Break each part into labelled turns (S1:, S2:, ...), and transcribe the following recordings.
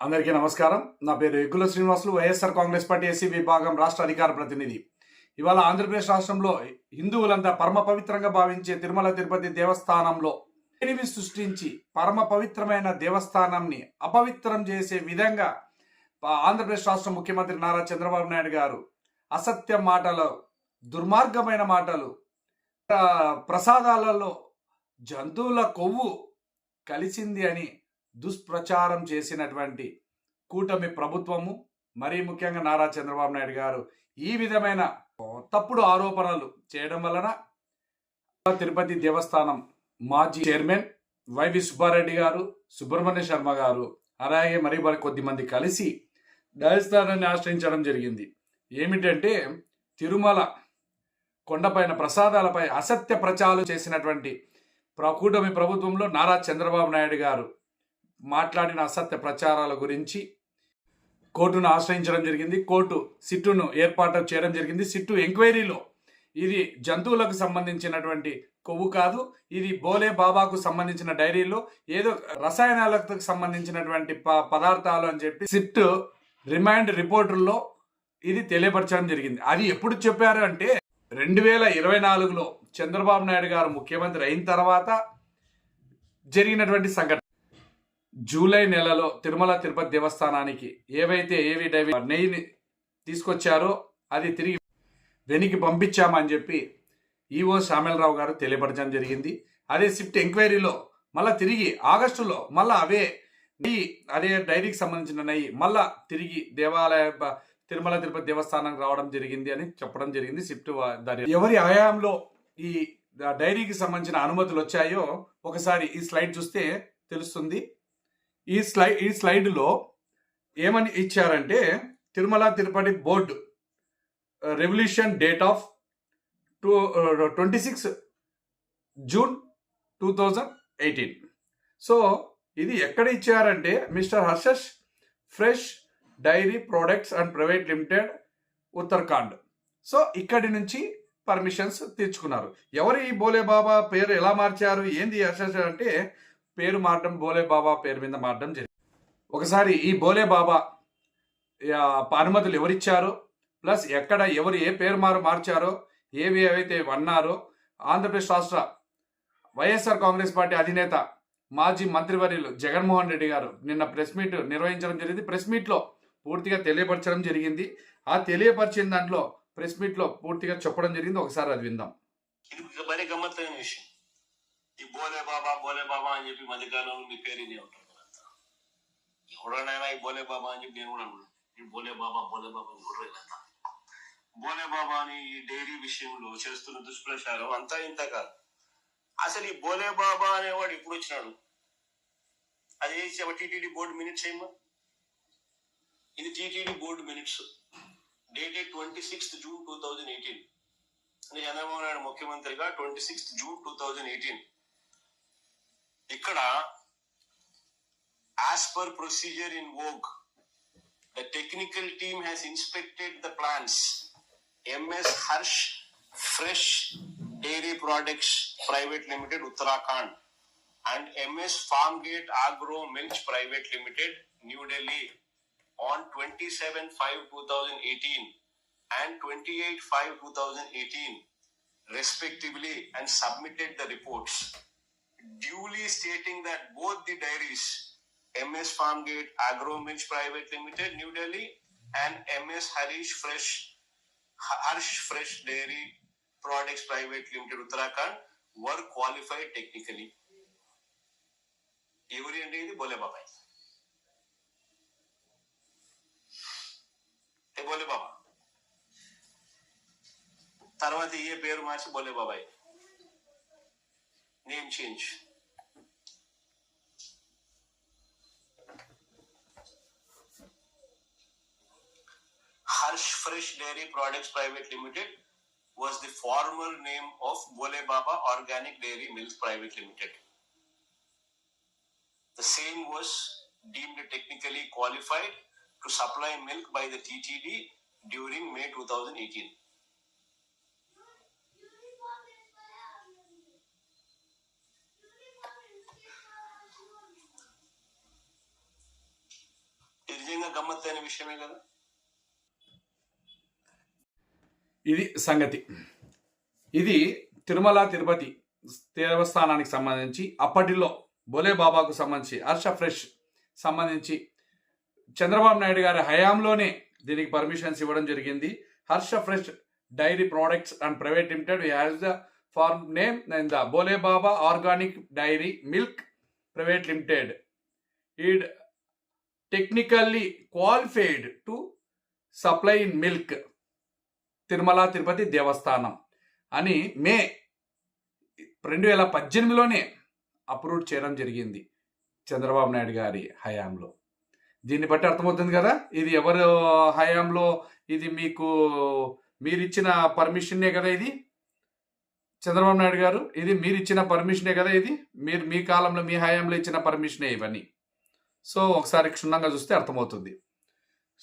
S1: అందరికీ నమస్కారం. నా పేరు ఎగ్గుల శ్రీనివాసులు, వైఎస్ఆర్ కాంగ్రెస్ పార్టీ ఎస్సీ విభాగం రాష్ట్ర అధికార ప్రతినిధి. ఇవాళ ఆంధ్రప్రదేశ్ రాష్ట్రంలో హిందువులంతా పరమ పవిత్రంగా భావించే తిరుమల తిరుపతి దేవస్థానంలో ఎనిమి సృష్టించి పరమ పవిత్రమైన దేవస్థానాన్ని అపవిత్రం చేసే విధంగా ఆంధ్రప్రదేశ్ రాష్ట్ర ముఖ్యమంత్రి నారా చంద్రబాబు నాయుడు గారు అసత్య మాటలు, దుర్మార్గమైన మాటలు, ప్రసాదాలలో జంతువుల కొవ్వు కలిసింది అని దుష్ప్రచారం చేసినటువంటి కూటమి ప్రభుత్వము, మరీ ముఖ్యంగా నారా చంద్రబాబు నాయుడు గారు ఈ విధమైన తప్పుడు ఆరోపణలు చేయడం వలన తిరుపతి దేవస్థానం మాజీ చైర్మన్ వైవి సుబ్బారెడ్డి గారు, సుబ్రహ్మణ్య శర్మ గారు, అలాగే మరి కొద్దిమంది కలిసి న్యాయస్థానాన్ని ఆశ్రయించడం జరిగింది. ఏమిటంటే తిరుమల కొండపైన ప్రసాదాలపై అసత్య ప్రచారం చేసినటువంటి కూటమి ప్రభుత్వంలో నారా చంద్రబాబు నాయుడు గారు మాట్లాడిన అసత్య ప్రచారాల గురించి కోర్టును ఆశ్రయించడం జరిగింది. కోర్టు సిట్టును ఏర్పాటు చేయడం జరిగింది. సిట్టు ఎంక్వైరీలో ఇది జంతువులకు సంబంధించినటువంటి కొవ్వు కాదు, ఇది బోలే బాబాకు సంబంధించిన డైరీలో ఏదో రసాయనాలకు సంబంధించినటువంటి పదార్థాలు అని చెప్పి సిట్టు రిమాండ్ రిపోర్టుల్లో ఇది తెలియపరచడం జరిగింది. అది ఎప్పుడు చెప్పారు అంటే 2024లో చంద్రబాబు నాయుడు గారు ముఖ్యమంత్రి అయిన తర్వాత జరిగినటువంటి సంఘటన. జూలై నెలలో తిరుమల తిరుపతి దేవస్థానానికి ఏవి నెయ్యిని తీసుకొచ్చారో అది తిరిగి వెనక్కి పంపించామని చెప్పి ఈఓ శ్యామలరావు గారు తెలియపరచడం జరిగింది. అదే సిఫ్ట్ ఎంక్వైరీలో మళ్ళీ తిరిగి ఆగస్టులో మళ్ళీ అదే డైరీకి సంబంధించిన నెయ్యి మళ్ళా తిరిగి తిరుమల తిరుపతి దేవస్థానానికి రావడం జరిగింది అని చెప్పడం జరిగింది. సిఫ్ట్ ఎవరి హయాంలో ఈ డైరీకి సంబంధించిన అనుమతులు వచ్చాయో ఒకసారి ఈ స్లైడ్ చూస్తే తెలుస్తుంది. ఈ స్లైడ్లో ఏమని ఇచ్చారంటే Tirumala Tirupati board revolution date of 26 June 2018. So ఇది ఎక్కడ ఇచ్చారంటే మిస్టర్ హర్షష్ fresh dairy products and private limited, Uttarakhand. So ఇక్కడి నుంచి పర్మిషన్స్ తెచ్చుకున్నారు. ఎవరు ఈ బోలే బాబా పేరు ఎలా మార్చారు, ఏంది హర్షష్ అంటే పేరు మార్చడం, బోలే బాబా పేరు మీద మార్చడం జరిగింది. ఒకసారి ఈ బోలే బాబా అనుమతులు ఎవరిచ్చారో, ప్లస్ ఎక్కడ ఎవరు ఏ పేరు మార్చారో, ఏవైతే అన్నారో ఆంధ్రప్రదేశ్ రాష్ట్ర వైఎస్ఆర్ కాంగ్రెస్ పార్టీ అధినేత మాజీ మంత్రివర్యులు జగన్మోహన్ రెడ్డి గారు నిన్న ప్రెస్ మీట్ నిర్వహించడం జరిగింది. ప్రెస్ మీట్లో పూర్తిగా తెలియపరచడం జరిగింది. ఆ తెలియపరిచిన దాంట్లో ప్రెస్ మీట్లో పూర్తిగా చెప్పడం జరిగింది. ఒకసారి అది విందాం.
S2: ఇది గమ్మత్తైన విషయం. ఈ బోలే బాబా అని చెప్పి మధ్యకాలంలో మీ పేరు ఇదే ఉంటుంది. ఎవడనైనా ఈ బోలే బాబా అని చెప్పి నేను కూడా అనుకున్నాను. ఈ బోలే బాబా బోలే బాబా అని ఈ డైరీ విషయంలో చేస్తున్న దుష్ప్రచారం అంతా ఇంత కాదు. అసలు ఈ బోలే బాబా అనేవాడు ఇప్పుడు వచ్చినాడు. అది టీటీడీ బోర్డు మినిట్స్ ఏమో. ఇది TTD board minutes dated 26 June 2018. Chandrababu Naidu ముఖ్యమంత్రిగా 26 జూన్ 2018. ఇక్కడ as per procedure in vogue, the technical team has inspected the plants. MS Harsh Fresh Dairy Products Private Limited, Uttarakhand, and MS Farmgate Agro Milk Private Limited, New Delhi, on 27/5/2018 and 28/5/2018 respectively, and submitted the reports, duly stating that both the dairies, MS Farmgate Agro Milk Private Limited, New Delhi, and MS Harsh Fresh Dairy Products Private Limited, Uttarakhand, were qualified technically. ఎవరి అంటే ఇది బోలే బాబాయ్. బోలే బాబా తర్వాత ఏ పేరు మార్చి బోలే బాబాయ్ name change. Harsh Fresh Dairy Products Private Limited was the former name of Bole Baba Organic Dairy Milk Private Limited. The same was deemed technically qualified to supply milk by the TTD during May 2018. విషయమే కదా.
S1: ఇది సంగతి. ఇది తిరుమల తిరుపతి దేవస్థానానికి సంబంధించి అప్పటిలో బోలే బాబాకు సంబంధించి Harsha fresh సంబంధించి చంద్రబాబు నాయుడు గారి హయాంలోనే దీనికి పర్మిషన్స్ ఇవ్వడం జరిగింది. Harsha fresh dairy products and private limited has the firm name in the Bole Baba organic dairy milk private limited. It technically qualified to supply in milk Tirumala Tirupati Devasthanam అని మే 2018లోనే అప్రూవ్ చేయడం జరిగింది చంద్రబాబు నాయుడు గారి హయాంలో. దీన్ని బట్టి అర్థమవుతుంది కదా, ఇది ఎవరు హయాంలో, ఇది మీరిచ్చిన పర్మిషన్నే కదా, ఇది చంద్రబాబు నాయుడు గారు, ఇది మీరు ఇచ్చిన పర్మిషనే కదా, ఇది మీరు మీ కాలంలో మీ హయాంలో ఇచ్చిన పర్మిషనే ఇవన్నీ. సో ఒకసారి క్షుణ్ణంగా చూస్తే అర్థమవుతుంది.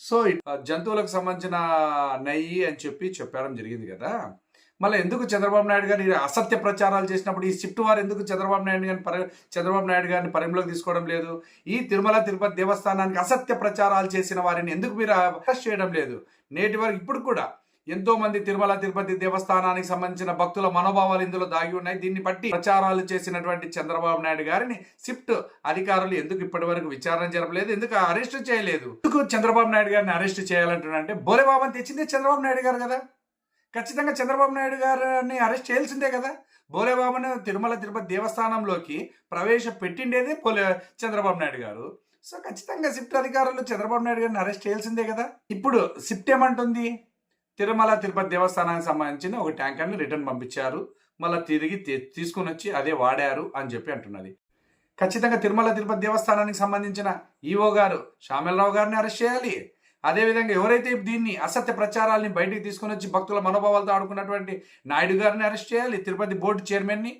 S1: సో జంతువులకు సంబంధించిన నెయ్యి అని చెప్పడం జరిగింది కదా. మళ్ళీ ఎందుకు చంద్రబాబు నాయుడు గారు అసత్య ప్రచారాలు చేసినప్పుడు ఈ షిఫ్ట్ వారు ఎందుకు చంద్రబాబు నాయుడు గారిని పరిగణలోకి తీసుకోవడం లేదు? ఈ తిరుమల తిరుపతి దేవస్థానానికి అసత్య ప్రచారాలు చేసిన వారిని ఎందుకు మీరు అరెస్ట్ చేయడం లేదు? నేటి వరకు ఇప్పుడు కూడా ఎంతో మంది తిరుమల తిరుపతి దేవస్థానానికి సంబంధించిన భక్తుల మనోభావాలు ఇందులో దాగి ఉన్నాయి. దీన్ని బట్టి ప్రచారాలు చేసినటువంటి చంద్రబాబు నాయుడు గారిని షిఫ్ట్ అధికారులు ఎందుకు ఇప్పటి వరకు విచారణ జరపలేదు? ఎందుకు అరెస్ట్ చేయలేదు? ఎందుకు చంద్రబాబు నాయుడు గారిని అరెస్ట్ చేయాలంటున్నారంటే బోలేబాబాని తెచ్చిందే చంద్రబాబు నాయుడు గారు కదా. ఖచ్చితంగా చంద్రబాబు నాయుడు గారిని అరెస్ట్ చేయాల్సిందే కదా. బోలేబాబాను తిరుమల తిరుపతి దేవస్థానంలోకి ప్రవేశపెట్టిండేదే చంద్రబాబు నాయుడు గారు. సో ఖచ్చితంగా షిఫ్ట్ అధికారులు చంద్రబాబు నాయుడు గారిని అరెస్ట్ చేయాల్సిందే కదా. ఇప్పుడు షిఫ్ట్ ఏమంటుంది? తిరుమల తిరుపతి దేవస్థానానికి సంబంధించిన ఒక ట్యాంకర్ని రిటర్న్ పంపించారు, మళ్ళీ తిరిగి తీసుకుని వచ్చి అదే వాడారు అని అంటున్నది. ఖచ్చితంగా తిరుమల తిరుపతి దేవస్థానానికి సంబంధించిన ఈఓ గారు శ్యామలరావు గారిని అరెస్ట్ చేయాలి. అదేవిధంగా ఎవరైతే దీన్ని అసత్య ప్రచారాలని బయటికి తీసుకుని వచ్చి భక్తుల మనోభావాలతో ఆడుకున్నటువంటి నాయుడు గారిని అరెస్ట్ చేయాలి, తిరుపతి బోర్డు చైర్మన్ని.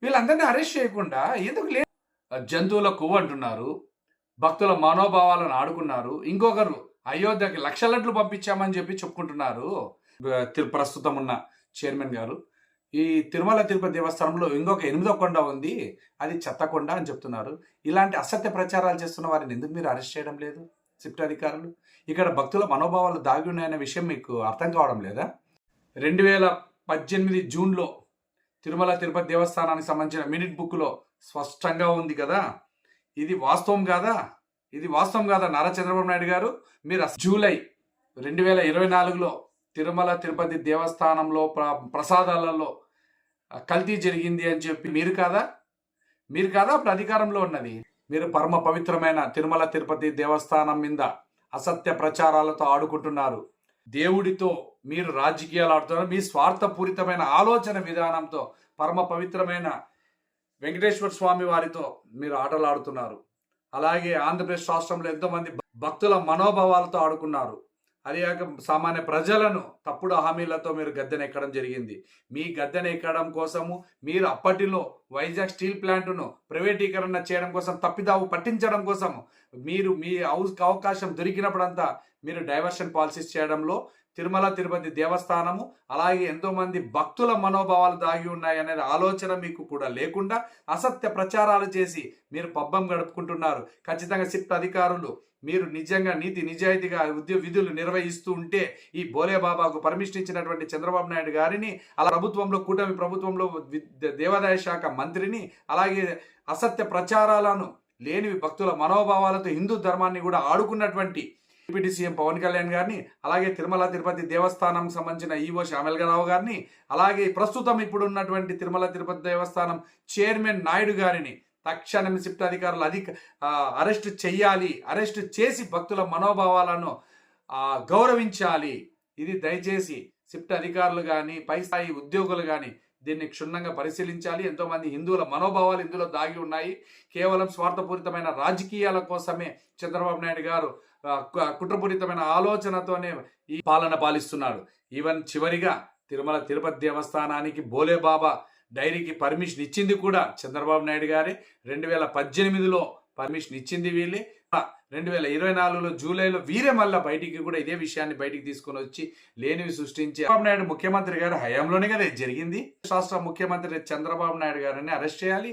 S1: వీళ్ళందరినీ అరెస్ట్ చేయకుండా ఎందుకు జంతువుల కొవ్వు అంటున్నారు, భక్తుల మనోభావాలను ఆడుకున్నారు. ఇంకొకరు అయోధ్యకి లక్షలట్లు పంపించామని చెప్పుకుంటున్నారు ప్రస్తుతం ఉన్న చైర్మన్ గారు. ఈ తిరుమల తిరుపతి దేవస్థానంలో ఇంకొక 8వ కొండ ఉంది, అది చెత్తకొండ అని చెప్తున్నారు. ఇలాంటి అసత్య ప్రచారాలు చేస్తున్న వారిని ఎందుకు మీరు అరెస్ట్ చేయడం లేదు షిఫ్ట్ అధికారులు? ఇక్కడ భక్తుల మనోభావాలు దాగి ఉన్నాయనే విషయం మీకు అర్థం కావడం లేదా? 2018 జూన్లో తిరుమల తిరుపతి దేవస్థానానికి సంబంధించిన మినిట్ బుక్లో స్పష్టంగా ఉంది కదా. ఇది వాస్తవం కాదా? ఇది వాస్తవం కాదా నారా చంద్రబాబు నాయుడు గారు? మీరు జూలై 2024లో తిరుమల తిరుపతి దేవస్థానంలో ప్రసాదాలలో కల్తీ జరిగింది అని చెప్పి మీరు కాదా అప్పుడు అధికారంలో ఉన్నది? మీరు పరమ పవిత్రమైన తిరుమల తిరుపతి దేవస్థానం మీద అసత్య ప్రచారాలతో ఆడుకుంటున్నారు. దేవుడితో మీరు రాజకీయాలు ఆడుతున్నారు. మీ స్వార్థపూరితమైన ఆలోచన విధానంతో పరమ పవిత్రమైన వెంకటేశ్వర స్వామి వారితో మీరు ఆటలు ఆడుతున్నారు. అలాగే ఆంధ్రప్రదేశ్ రాష్ట్రంలో ఎంతోమంది భక్తుల మనోభావాలతో ఆడుకున్నారు. అదేగాక సామాన్య ప్రజలను తప్పుడు హామీలతో మీరు గద్దెనెక్కడం జరిగింది. మీ గద్దెనెక్కడం కోసము మీరు అప్పటిలో వైజాగ్ స్టీల్ ప్లాంట్ను ప్రైవేటీకరణ చేయడం కోసం, తప్పిదావు పట్టించడం కోసం మీరు మీ అవకాశం దొరికినప్పుడంతా మీరు డైవర్షన్ పాలసీస్ చేయడంలో తిరుమల తిరుపతి దేవస్థానము అలాగే ఎంతోమంది భక్తుల మనోభావాలు దాగి ఉన్నాయనే ఆలోచన మీకు కూడా లేకుండా అసత్య ప్రచారాలు చేసి మీరు పబ్బం గడుపుకుంటున్నారు. ఖచ్చితంగా షిఫ్ట్ అధికారులు మీరు నిజంగా నీతి నిజాయితీగా విధులు నిర్వహిస్తూ ఉంటే ఈ బోలే బాబాకు పర్మిషన్ ఇచ్చినటువంటి చంద్రబాబు నాయుడు గారిని, అలా ప్రభుత్వంలో కూటమి ప్రభుత్వంలో దేవాదాయ శాఖ మంత్రిని, అలాగే అసత్య ప్రచారాలను లేనివి భక్తుల మనోభావాలతో హిందూ ధర్మాన్ని కూడా ఆడుకున్నటువంటి డిప్యూటీ సీఎం పవన్ కళ్యాణ్ గారిని, అలాగే తిరుమల తిరుపతి దేవస్థానం సంబంధించిన ఈవో శ్యామలరావు గారిని, అలాగే ప్రస్తుతం ఇప్పుడు ఉన్నటువంటి తిరుమల తిరుపతి దేవస్థానం చైర్మన్ నాయుడు గారిని తక్షణం షిఫ్ట్ అధికారులు అరెస్ట్ చెయ్యాలి. అరెస్ట్ చేసి భక్తుల మనోభావాలను గౌరవించాలి. ఇది దయచేసి షిఫ్ట్ అధికారులు కానీ పై స్థాయి ఉద్యోగులు కానీ దీన్ని క్షుణ్ణంగా పరిశీలించాలి. ఎంతోమంది హిందువుల మనోభావాలు ఇందులో దాగి ఉన్నాయి. కేవలం స్వార్థపూరితమైన రాజకీయాల కోసమే చంద్రబాబు నాయుడు గారు కుట్రపూరితమైన ఆలోచనతోనే ఈ పాలన పాలిస్తున్నాడు. ఈవెన్ చివరిగా తిరుమల తిరుపతి దేవస్థానానికి బోలే బాబా డైరీకి పర్మిషన్ ఇచ్చింది కూడా చంద్రబాబు నాయుడు గారే. 2018లో పర్మిషన్ ఇచ్చింది వీళ్ళే. 2024లో జూలైలో వీరే మళ్ళీ బయటికి కూడా ఇదే విషయాన్ని బయటికి తీసుకొని వచ్చి లేనివి సృష్టించి చంద్రబాబు నాయుడు ముఖ్యమంత్రి గారు హయాంలోనే కదా జరిగింది. రాష్ట్ర ముఖ్యమంత్రి చంద్రబాబు నాయుడు గారిని అరెస్ట్ చేయాలి.